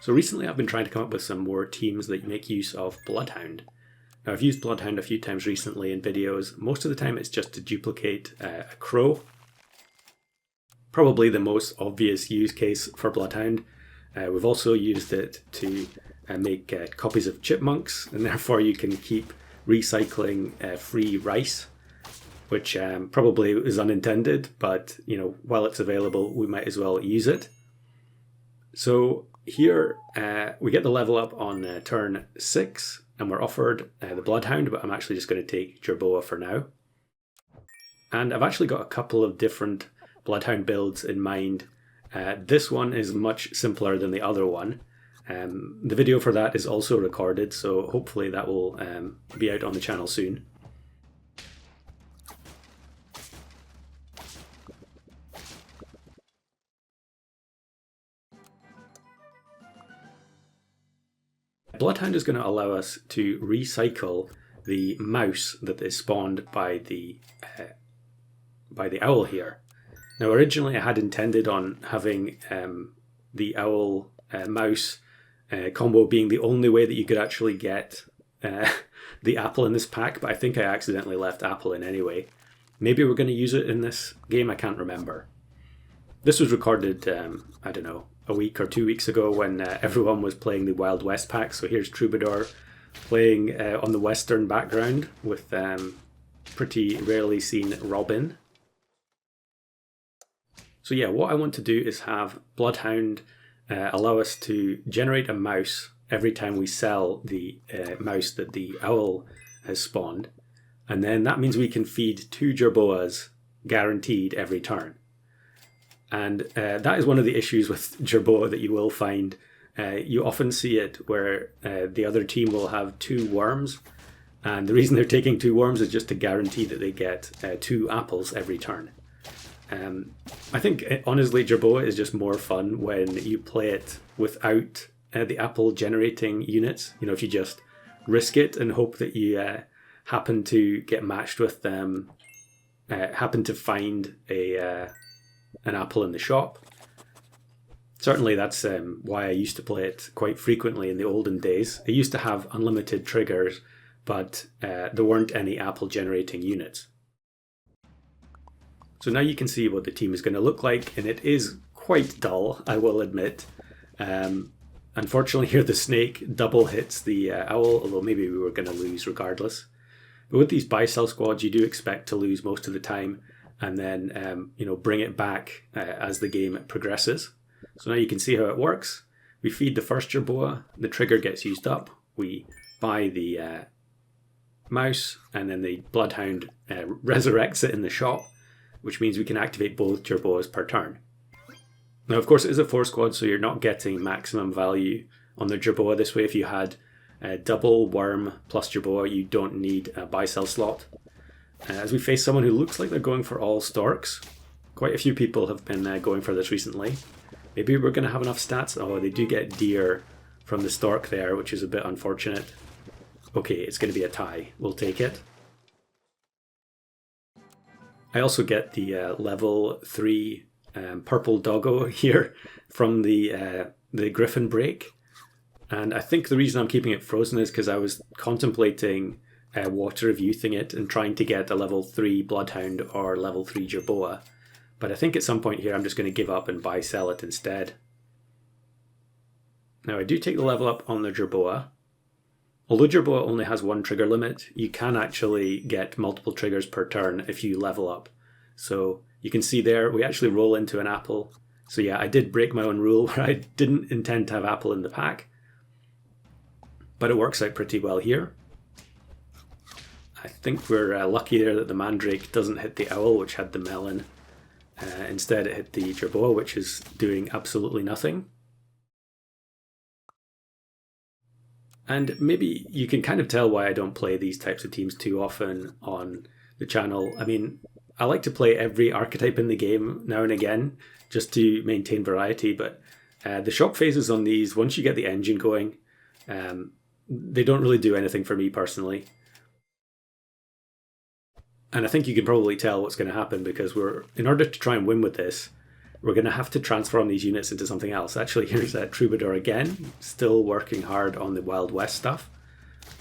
So recently I've been trying to come up with some more teams that make use of Bloodhound. Now I've used Bloodhound a few times recently in videos. Most of the time it's just to duplicate a crow. Probably the most obvious use case for Bloodhound. We've also used it to make copies of chipmunks, and therefore you can keep recycling free rice, which probably is unintended, but while it's available we might as well use it. So here we get the level up on turn 6 and we're offered the Bloodhound, but I'm actually just going to take Jerboa for now. And I've actually got a couple of different Bloodhound builds in mind. This one is much simpler than the other one. The video for that is also recorded, so hopefully that will be out on the channel soon. Bloodhound is going to allow us to recycle the mouse that is spawned by the owl here. Now originally I had intended on having the owl mouse combo being the only way that you could actually get the apple in this pack, but I think I accidentally left apple in anyway. Maybe we're going to use it in this game, I can't remember. This was recorded, I don't know, a week or 2 weeks ago when everyone was playing the Wild West pack. So here's Troubadour playing on the western background with pretty rarely seen Robin. So yeah, what I want to do is have Bloodhound allow us to generate a mouse every time we sell the mouse that the owl has spawned. And then that means we can feed 2 Jerboas guaranteed every turn. And that is one of the issues with Jerboa that you will find. You often see it where the other team will have 2 worms. And the reason they're taking 2 worms is just to guarantee that they get 2 apples every turn. I think, honestly, Jerboa is just more fun when you play it without the apple generating units. If you just risk it and hope that you happen to get matched with them, happen to find an apple in the shop. Certainly that's why I used to play it quite frequently in the olden days. I used to have unlimited triggers, but there weren't any apple generating units. So now you can see what the team is going to look like, and it is quite dull, I will admit. Unfortunately here the snake double hits the owl, although maybe we were going to lose regardless. But with these buy-sell squads you do expect to lose most of the time, and then bring it back as the game progresses. So now you can see how it works. We feed the first Jerboa, the trigger gets used up, we buy the mouse, and then the Bloodhound resurrects it in the shop, which means we can activate both Jerboas per turn. Now of course it is a 4 squad, so you're not getting maximum value on the Jerboa this way. If you had double worm plus Jerboa, you don't need a buy-sell slot. As we face someone who looks like they're going for all storks. Quite a few people have been going for this recently. Maybe we're going to have enough stats. Oh, they do get deer from the stork there, which is a bit unfortunate. Okay, it's going to be a tie. We'll take it. I also get the level 3 purple doggo here from the Griffin break. And I think the reason I'm keeping it frozen is because I was contemplating water of youthing it and trying to get a level 3 Bloodhound or level 3 Jerboa. But I think at some point here I'm just going to give up and buy-sell it instead. Now I do take the level up on the Jerboa. Although Jerboa only has 1 trigger limit, you can actually get multiple triggers per turn if you level up. So you can see there, we actually roll into an apple. So yeah, I did break my own rule where I didn't intend to have apple in the pack. But it works out pretty well here. I think we're lucky there that the Mandrake doesn't hit the owl, which had the melon. Instead it hit the Jerboa, which is doing absolutely nothing. And maybe you can kind of tell why I don't play these types of teams too often on the channel. I mean, I like to play every archetype in the game now and again, just to maintain variety, but the shock phases on these, once you get the engine going, they don't really do anything for me personally. And I think you can probably tell what's going to happen, because in order to try and win with this, we're going to have to transform these units into something else. Actually, here's Troubadour again, still working hard on the Wild West stuff.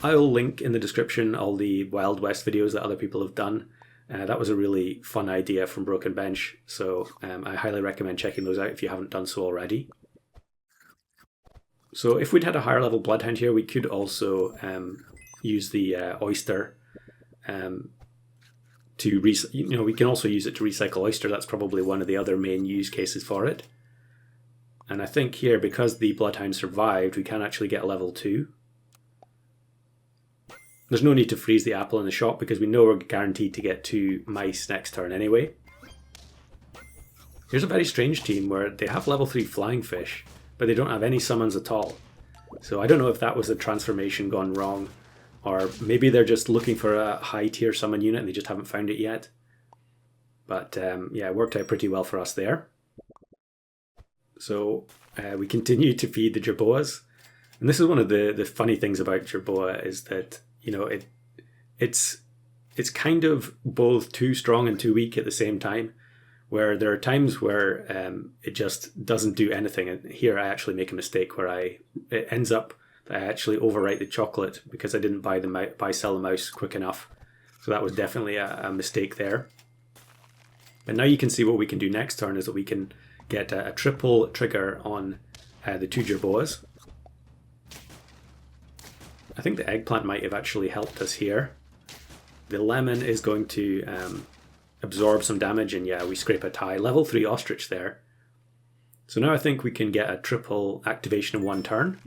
I'll link in the description all the Wild West videos that other people have done. That was a really fun idea from Broken Bench, so I highly recommend checking those out if you haven't done so already. So if we'd had a higher level Bloodhound here, we could also use the Oyster we can also use it to recycle Oyster. That's probably one of the other main use cases for it. And I think here, because the Bloodhound survived, we can actually get a level 2. There's no need to freeze the apple in the shop because we know we're guaranteed to get 2 mice next turn anyway. Here's a very strange team where they have level 3 flying fish, but they don't have any summons at all. So I don't know if that was a transformation gone wrong, or maybe they're just looking for a high tier summon unit and they just haven't found it yet. But yeah, it worked out pretty well for us there. So we continue to feed the Jerboas. And this is one of the funny things about Jerboa, is that, you know, it's kind of both too strong and too weak at the same time, where there are times where it just doesn't do anything. And here I actually make a mistake where it ends up that I actually overwrite the chocolate because I didn't buy sell the mouse quick enough. So that was definitely a mistake there. But now you can see what we can do next turn is that we can get a triple trigger on the 2 Jerboas. I think the eggplant might have actually helped us here. The lemon is going to absorb some damage, and yeah, we scrape a tie. Level 3 ostrich there. So now I think we can get a triple activation in 1 turn.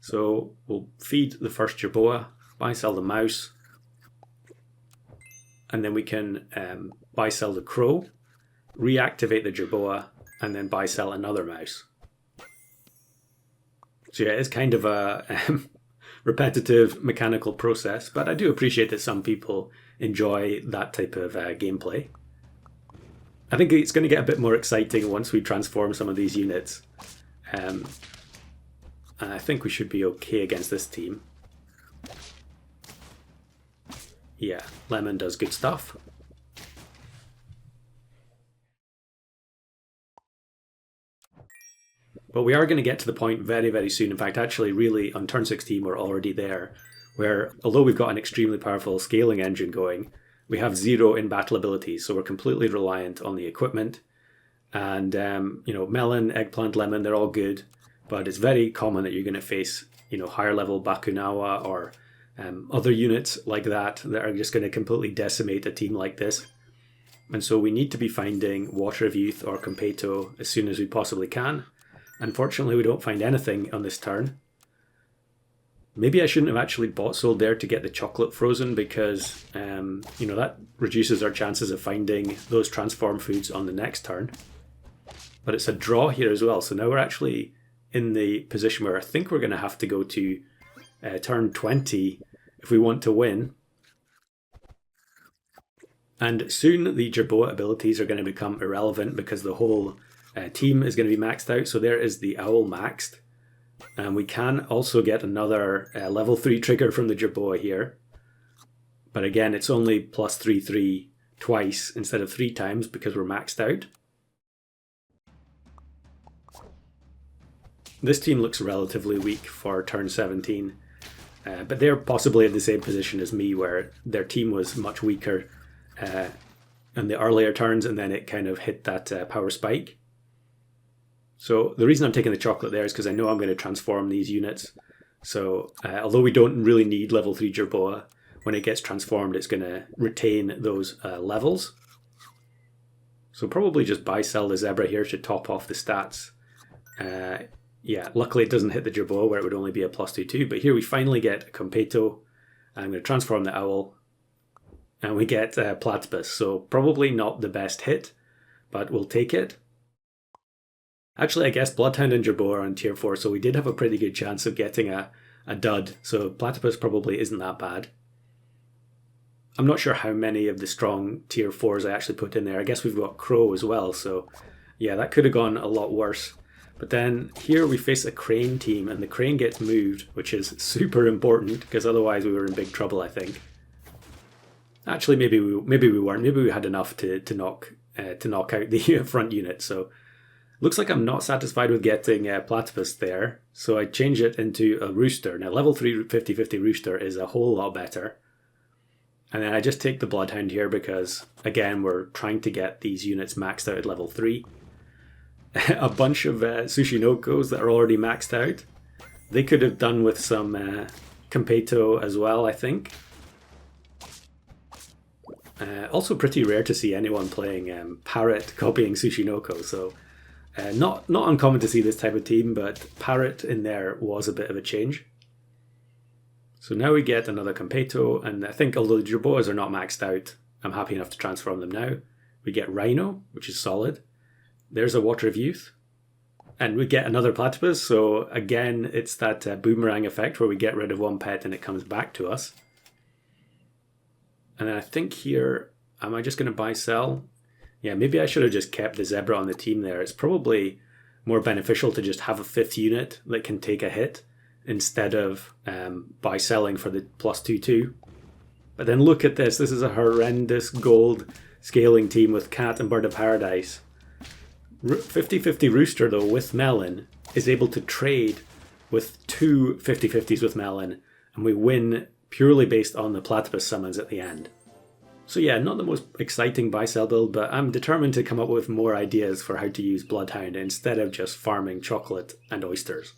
So we'll feed the first Jerboa, buy sell the mouse, and then we can buy sell the crow, reactivate the Jerboa, and then buy sell another mouse. So yeah, it's kind of a repetitive mechanical process, but I do appreciate that some people enjoy that type of gameplay. I think it's going to get a bit more exciting once we transform some of these units. And I think we should be okay against this team. Yeah, Lemon does good stuff. But we are going to get to the point very, very soon. In fact, actually, really, on turn 16, we're already there, where although we've got an extremely powerful scaling engine going, we have 0 in-battle abilities, so we're completely reliant on the equipment. And, you know, melon, eggplant, lemon, they're all good, but it's very common that you're going to face, you know, higher level Bakunawa or other units like that are just going to completely decimate a team like this. And so we need to be finding Water of Youth or Competo as soon as we possibly can. Unfortunately, we don't find anything on this turn. Maybe I shouldn't have actually bought sold there to get the chocolate frozen because, you know, that reduces our chances of finding those transform foods on the next turn. But it's a draw here as well. So now we're actually in the position where I think we're going to have to go to turn 20 if we want to win. And soon the Jerboa abilities are going to become irrelevant because the whole team is going to be maxed out. So there is the owl maxed. And we can also get another level 3 trigger from the Jerboa here. But again, it's only plus 3/3 twice instead of 3 times because we're maxed out. This team looks relatively weak for turn 17. But they're possibly in the same position as me where their team was much weaker in the earlier turns and then it kind of hit that power spike. So the reason I'm taking the chocolate there is because I know I'm going to transform these units. So although we don't really need level 3 Jerboa, when it gets transformed it's going to retain those levels. So probably just buy sell the zebra here to top off the stats. Yeah, luckily it doesn't hit the Jerboa where it would only be a plus 2/2, but here we finally get a Competo. I'm going to transform the owl and we get Platypus. So probably not the best hit, but we'll take it. Actually, I guess Bloodhound and Jerboa are on tier 4, so we did have a pretty good chance of getting a dud. So Platypus probably isn't that bad. I'm not sure how many of the strong tier 4s I actually put in there. I guess we've got Crow as well, so yeah, that could have gone a lot worse. But then here we face a crane team, and the crane gets moved, which is super important, because otherwise we were in big trouble, I think. Actually, maybe we weren't. Maybe we had enough to knock out the front unit, so Looks like I'm not satisfied with getting Platypus there, so I change it into a Rooster. Now level 3 50-50 Rooster is a whole lot better. And then I just take the Bloodhound here because, again, we're trying to get these units maxed out at level 3. A bunch of Tsushinokos that are already maxed out. They could have done with some Kampeto as well, I think. Also pretty rare to see anyone playing Parrot copying Tsushinoko, so not uncommon to see this type of team, but Parrot in there was a bit of a change. So now we get another Kampeto, and I think although the Jerboas are not maxed out, I'm happy enough to transform them now. We get Rhino, which is solid. There's a Water of Youth. And we get another Platypus, so again, it's that boomerang effect where we get rid of one pet and it comes back to us. And then I think here, am I just going to buy sell? Yeah, maybe I should have just kept the Zebra on the team there. It's probably more beneficial to just have a 5th unit that can take a hit instead of buy selling for the +2/2. But then look at this. This is a horrendous gold scaling team with Cat and Bird of Paradise. 50-50 Rooster, though, with Melon, is able to trade with 2 50-50s with Melon, and we win purely based on the Platypus summons at the end. So yeah, not the most exciting buy-sell build, but I'm determined to come up with more ideas for how to use Bloodhound instead of just farming chocolate and oysters.